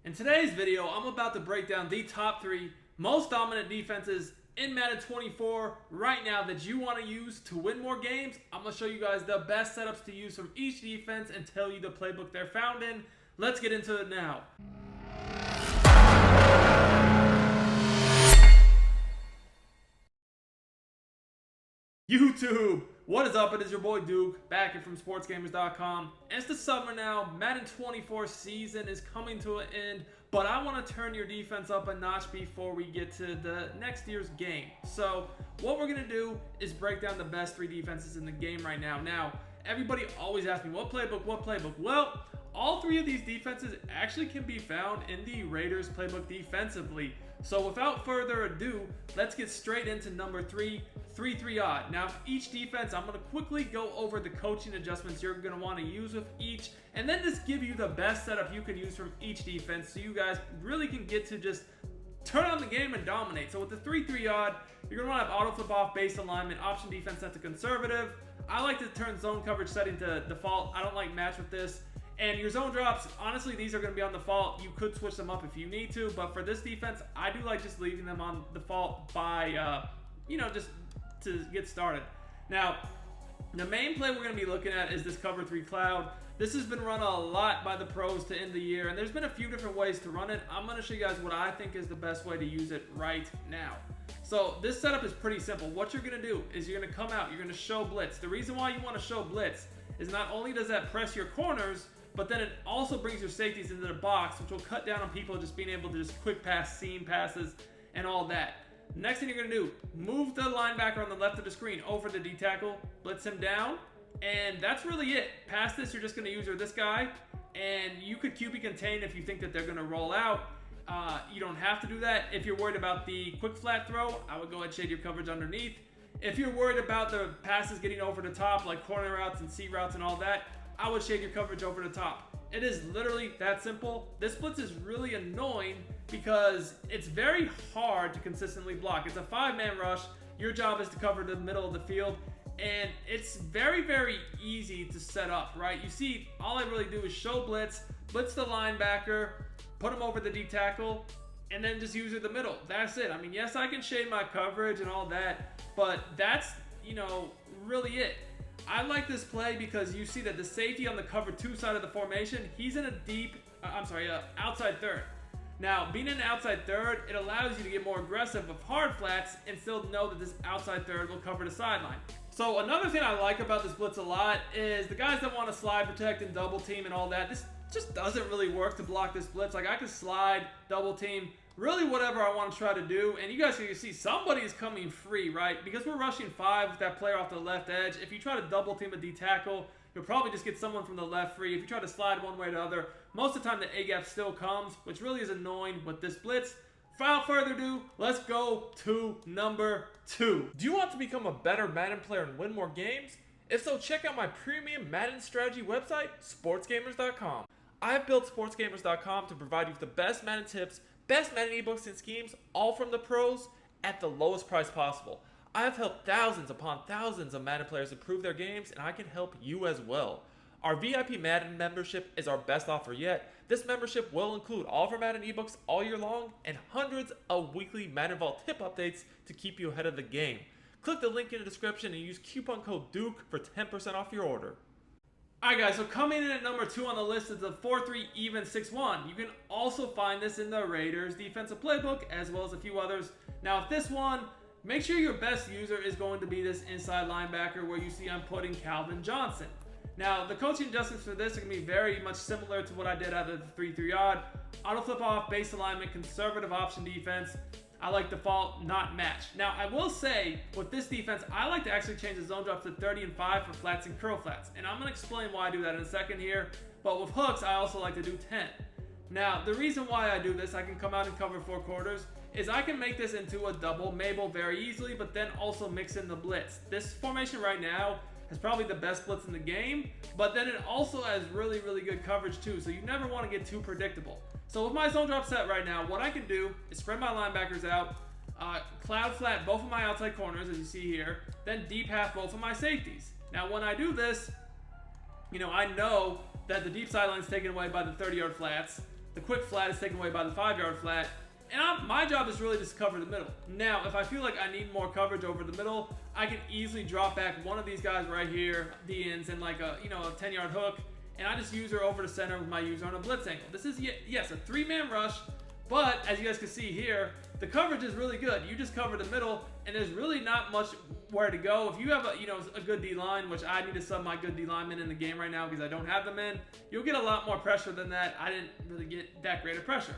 In today's video, I'm about to break down the top 3 most dominant defenses in Madden 24 right now that you want to use to win more games. I'm going to show you guys the best setups to use from each defense and tell you the playbook they're found in. Let's get into it now. YouTube, what is up? It is your boy Duke, back here from sportsgamers.com. And it's the summer now. Madden 24 season is coming to an end, but I want to turn your defense up a notch before we get to the next year's game. So what we're going to do is break down the best 3 defenses in the game right now. Now, everybody always asks me, what playbook, what playbook? Well, all 3 of these defenses actually can be found in the Raiders playbook defensively. So without further ado, let's get straight into number 3, 3-3 odd. Now, for each defense, I'm going to quickly go over the coaching adjustments you're going to want to use with each, and then just give you the best setup you can use from each defense so you guys really can get to just turn on the game and dominate. So with the 3-3 odd, you're going to want to have auto flip off, base alignment, option defense set to conservative. I like to turn zone coverage setting to default. I don't like match with this. And your zone drops, honestly, these are going to be on default. You could switch them up if you need to, but for this defense, I do like just leaving them on default by, just to get started. Now, the main play we're going to be looking at is this cover 3 cloud. This has been run a lot by the pros to end the year, and there's been a few different ways to run it. I'm going to show you guys what I think is the best way to use it right now. So this setup is pretty simple. What you're going to do is you're going to come out, you're going to show blitz. The reason why you want to show blitz is not only does that press your corners, but then it also brings your safeties into the box, which will cut down on people just being able to just quick pass, seam passes, and all that. Next thing you're going to do, move the linebacker on the left of the screen over the D tackle, blitz him down, and that's really it. Past this, you're just going to use this guy, and you could QB contain if you think that they're going to roll out. You don't have to do that. If you're worried about the quick flat throw, I would go ahead and shade your coverage underneath. If you're worried about the passes getting over the top, like corner routes and C routes and all that, I would shade your coverage over the top. It is literally that simple. This blitz is really annoying because it's very hard to consistently block. It's a 5-man rush. Your job is to cover the middle of the field, and it's very, very easy to set up, right? You see, all I really do is show blitz the linebacker, put him over the D tackle, and then just use the middle. That's it. I mean, yes, I can shade my coverage and all that, but that's, really it. I like this play because you see that the safety on the cover 2 side of the formation, he's in a outside third. Now, being in an outside third, it allows you to get more aggressive with hard flats and still know that this outside third will cover the sideline. So another thing I like about this blitz a lot is the guys that want to slide protect and double team and all that, this just doesn't really work to block this blitz. Like, I can slide, double team, really whatever I want to try to do, and you guys can see somebody is coming free, right? Because we're rushing 5 with that player off the left edge. If you try to double team a D tackle, you'll probably just get someone from the left free. If you try to slide one way or the other, most of the time the A gap still comes, which really is annoying with this blitz. Without further ado, let's go to number 2. Do you want to become a better Madden player and win more games? If so, check out my premium Madden strategy website, sportsgamers.com. I have built sportsgamers.com to provide you with the best Madden tips, best Madden ebooks and schemes, all from the pros at the lowest price possible. I have helped thousands upon thousands of Madden players improve their games, and I can help you as well. Our VIP Madden membership is our best offer yet. This membership will include all of our Madden ebooks all year long and hundreds of weekly Madden Vault tip updates to keep you ahead of the game. Click the link in the description and use coupon code DUKE for 10% off your order. Alright guys, so coming in at number 2 on the list is the 4-3 even 6-1. You can also find this in the Raiders defensive playbook as well as a few others. Now with this one, make sure your best user is going to be this inside linebacker where you see I'm putting Calvin Johnson. Now the coaching adjustments for this are going to be very much similar to what I did out of the 3-3 odd. Auto flip off, base alignment, conservative option defense. I like default, not match. Now, I will say, with this defense, I like to actually change the zone drop to 30 and 5 for flats and curl flats. And I'm going to explain why I do that in a second here. But with hooks, I also like to do 10. Now, the reason why I do this, I can come out and cover 4 quarters, is I can make this into a double Mabel very easily, but then also mix in the blitz. This formation right now has probably the best blitz in the game, but then it also has really, really good coverage too. So you never want to get too predictable. So with my zone drop set right now, what I can do is spread my linebackers out, cloud flat both of my outside corners, as you see here, then deep half both of my safeties. Now, when I do this, I know that the deep sideline is taken away by the 30-yard flats. The quick flat is taken away by the 5-yard flat. And my job is really just to cover the middle. Now, if I feel like I need more coverage over the middle, I can easily drop back one of these guys right here, D-ends, and like a 10-yard hook, and I just use her over to center with my user on a blitz angle. This is, yes, a 3-man rush, but as you guys can see here, the coverage is really good. You just cover the middle, and there's really not much where to go. If you have a good D-line, which I need to sub my good D-linemen in the game right now because I don't have them in, you'll get a lot more pressure than that. I didn't really get that great of pressure.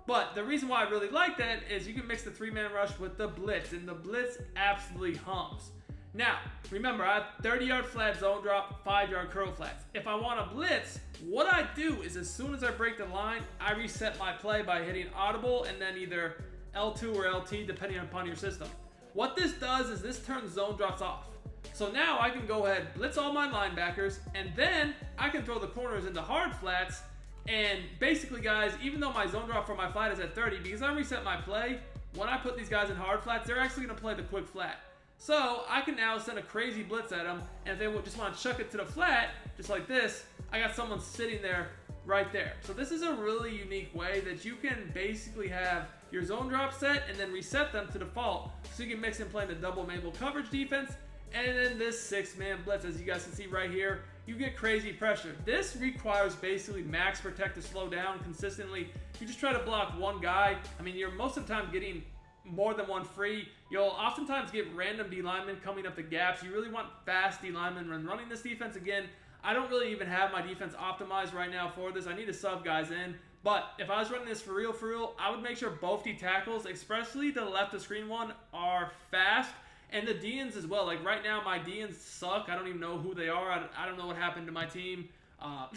But the reason why I really like that is you can mix the 3-man rush with the blitz, and the blitz absolutely hums. Now, remember, I have 30-yard flat zone drop, 5-yard curl flats. If I want a blitz, what I do is as soon as I break the line, I reset my play by hitting audible and then either L2 or LT depending upon your system. What this does is this turns zone drops off. So now I can go ahead, blitz all my linebackers, and then I can throw the corners into hard flats. And basically, guys, even though my zone drop for my flat is at 30, because I reset my play, when I put these guys in hard flats, they're actually going to play the quick flat. So I can now send a crazy blitz at them, and if they just want to chuck it to the flat, just like this, I got someone sitting there right there. So this is a really unique way that you can basically have your zone drop set and then reset them to default, so you can mix and play the double Mabel coverage defense, and then this 6-man blitz, as you guys can see right here. You get crazy pressure. This requires basically max protect to slow down consistently. You just try to block one guy. I mean, you're most of the time getting more than one free. You'll oftentimes get random D linemen coming up the gaps. You really want fast D linemen when running this defense. Again, I don't really even have my defense optimized right now for this. I need to sub guys in. But if I was running this for real, I would make sure both D tackles, especially the left of screen one, are fast. And the D-ends as well. Like right now, my D-ends suck. I don't even know who they are. I don't know what happened to my team. I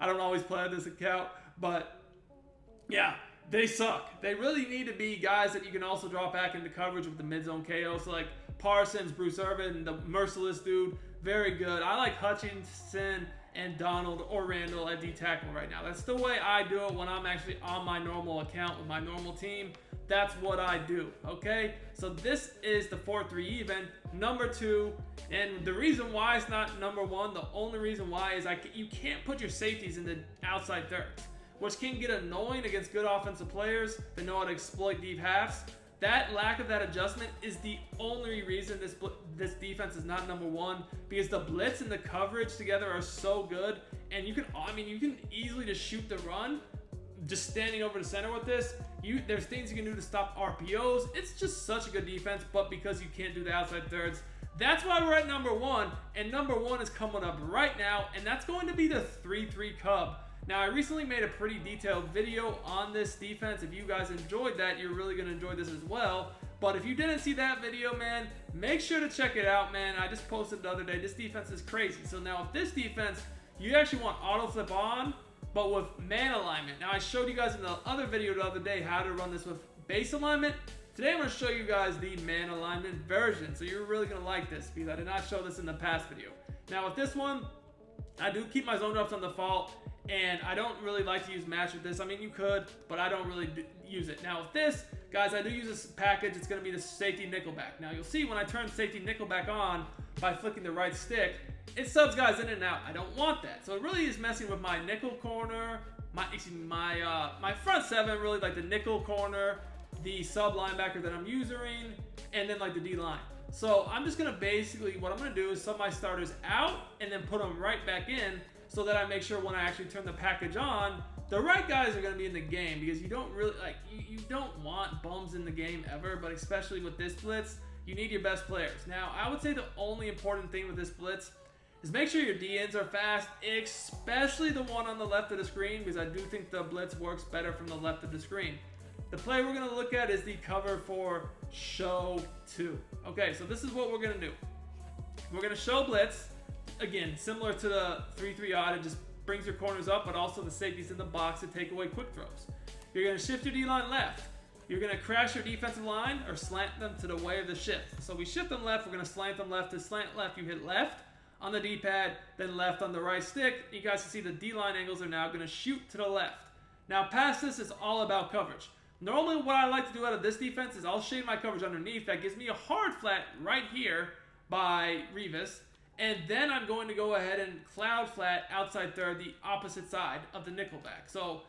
don't always play on this account. But yeah, they suck. They really need to be guys that you can also drop back into coverage with the mid-zone KO. So like Parsons, Bruce Irvin, the merciless dude, very good. I like Hutchinson and Donald or Randall at D-tackle right now. That's the way I do it when I'm actually on my normal account with my normal team. That's what I do, okay? So this is the 4-3 even, number 2, and the reason why it's not number 1, the only reason why is you can't put your safeties in the outside thirds, which can get annoying against good offensive players that know how to exploit deep halves. That lack of that adjustment is the only reason this defense is not number 1, because the blitz and the coverage together are so good, and you can easily just shoot the run. Just standing over the center with this, there's things you can do to stop RPOs. It's just such a good defense, but because you can't do the outside thirds, that's why we're at number 1, and number 1 is coming up right now, and that's going to be the 3-3 Cub. Now, I recently made a pretty detailed video on this defense. If you guys enjoyed that, you're really going to enjoy this as well. But if you didn't see that video, man, make sure to check it out, man. I just posted the other day. This defense is crazy. So now with this defense, you actually want auto flip on, but with man alignment. Now, I showed you guys in the other video the other day how to run this with base alignment. Today, I'm going to show you guys the man alignment version. So you're really going to like this because I did not show this in the past video. Now, with this one, I do keep my zone drops on default, and I don't really like to use match with this. I mean, you could, but I don't really use it. Now, with this, guys, I do use this package. It's going to be the safety nickelback. Now, you'll see when I turn safety nickelback on by flicking the right stick, it subs guys in and out. I don't want that. So it really is messing with my nickel corner, my front 7, really like the nickel corner, the sub linebacker that I'm using, and then like the D-line. So I'm just going to basically, what I'm going to do is sub my starters out and then put them right back in so that I make sure when I actually turn the package on, the right guys are going to be in the game, because you don't really, you don't want bums in the game ever, but especially with this blitz, you need your best players. Now, I would say the only important thing with this blitz is make sure your D-ends are fast, especially the one on the left of the screen, because I do think the blitz works better from the left of the screen. The play we're going to look at is the cover for show 2. Okay, so this is what we're going to do. We're going to show blitz. Again, similar to the 3-3 odd, it just brings your corners up, but also the safeties in the box to take away quick throws. You're going to shift your D-line left. You're going to crash your defensive line or slant them to the way of the shift. So we shift them left, we're going to slant them left. To slant left, you hit left on the D-pad, then left on the right stick. You guys can see the D-line angles are now going to shoot to the left. Now, past this is all about coverage. Normally, what I like to do out of this defense is I'll shade my coverage underneath. That gives me a hard flat right here by Revis. And then I'm going to go ahead and cloud flat outside third, the opposite side of the nickelback. So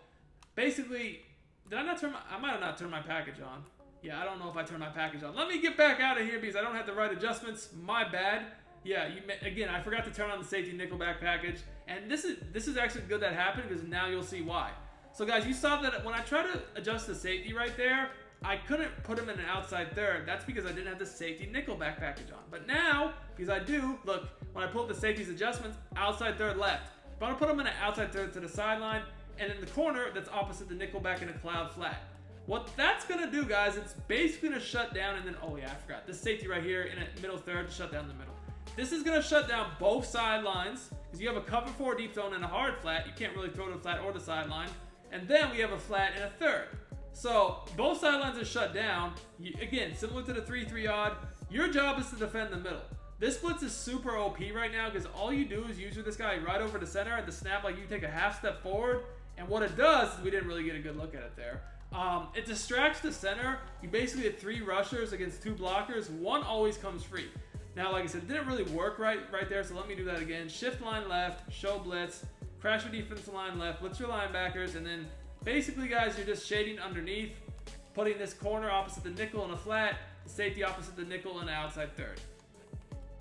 basically, did I not turn I might have not turned my package on. Yeah, I don't know if I turned my package on. Let me get back out of here because I don't have the right adjustments. My bad. Yeah, again, I forgot to turn on the safety nickelback package. And this is actually good that happened because now you'll see why. So guys, you saw that when I tried to adjust the safety right there, I couldn't put him in an outside third. That's because I didn't have the safety nickelback package on. But now, because I do, look, when I pull up the safety's adjustments, outside third left. But I'm going to put him in an outside third to the sideline, and in the corner that's opposite the nickelback in a cloud flat. What that's going to do, guys, it's basically going to shut down, and then, oh yeah, I forgot, this safety right here in a middle third to shut down the middle. This is going to shut down both sidelines, because you have a cover 4 deep zone and a hard flat. You can't really throw to the flat or the sideline. And then we have a flat and a third. So both sidelines are shut down. Again, similar to the 3-3 odd, your job is to defend the middle. This blitz is super OP right now because all you do is use this guy right over the center at the snap, like you take a half step forward. And what it does is, we didn't really get a good look at it there. It distracts the center. You basically get 3 rushers against 2 blockers. 1 always comes free. Now, like I said, it didn't really work right there, so let me do that again. Shift line left, show blitz, crash your defensive line left, blitz your linebackers, and then basically, guys, you're just shading underneath, putting this corner opposite the nickel in a flat, the safety opposite the nickel in an outside third.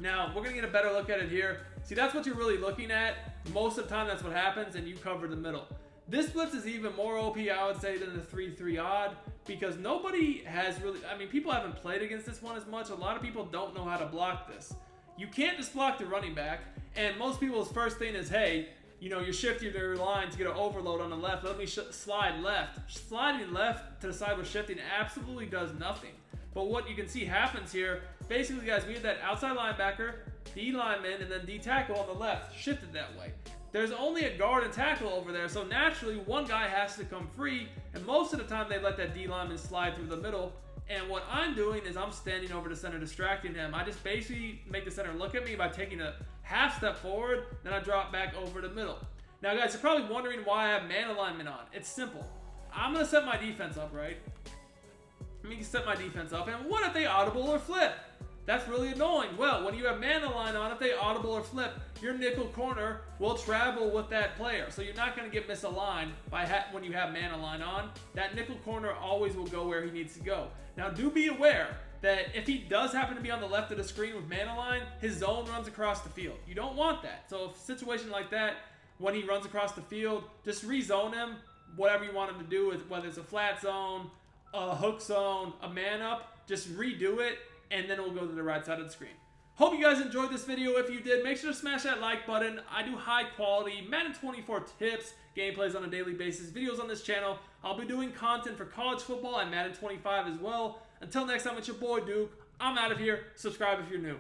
Now, we're going to get a better look at it here. See, that's what you're really looking at. Most of the time, that's what happens, and you cover the middle. This blitz is even more OP, I would say, than the 3-3 odd, because nobody has really, I mean, people haven't played against this one as much. A lot of people don't know how to block this. You can't just block the running back, and most people's first thing is, hey, you know, you're shifting your line to get an overload on the left. Let me slide left. Sliding left to the side with shifting absolutely does nothing. But what you can see happens here, basically, guys, we have that outside linebacker, D lineman, and then D tackle on the left, shifted that way. There's only a guard and tackle over there, so naturally one guy has to come free, and most of the time they let that D lineman slide through the middle. And what I'm doing is I'm standing over the center distracting him. I just basically make the center look at me by taking a half step forward, then I drop back over the middle. Now guys, you're probably wondering why I have man alignment on. It's simple. I'm going to set my defense up, right? Let me set my defense up, and what if they audible or flip? That's really annoying. Well, when you have man align on, if they audible or flip, your nickel corner will travel with that player. So you're not going to get misaligned when you have man align on. That nickel corner always will go where he needs to go. Now, do be aware that if he does happen to be on the left of the screen with man align, his zone runs across the field. You don't want that. So if a situation like that, when he runs across the field, just rezone him, whatever you want him to do, whether it's a flat zone, a hook zone, a man up, just redo it, and then it will go to the right side of the screen. Hope you guys enjoyed this video. If you did, make sure to smash that like button. I do high quality Madden 24 tips, gameplays on a daily basis, videos on this channel. I'll be doing content for college football and Madden 25 as well. Until next time, it's your boy Duke. I'm out of here. Subscribe if you're new.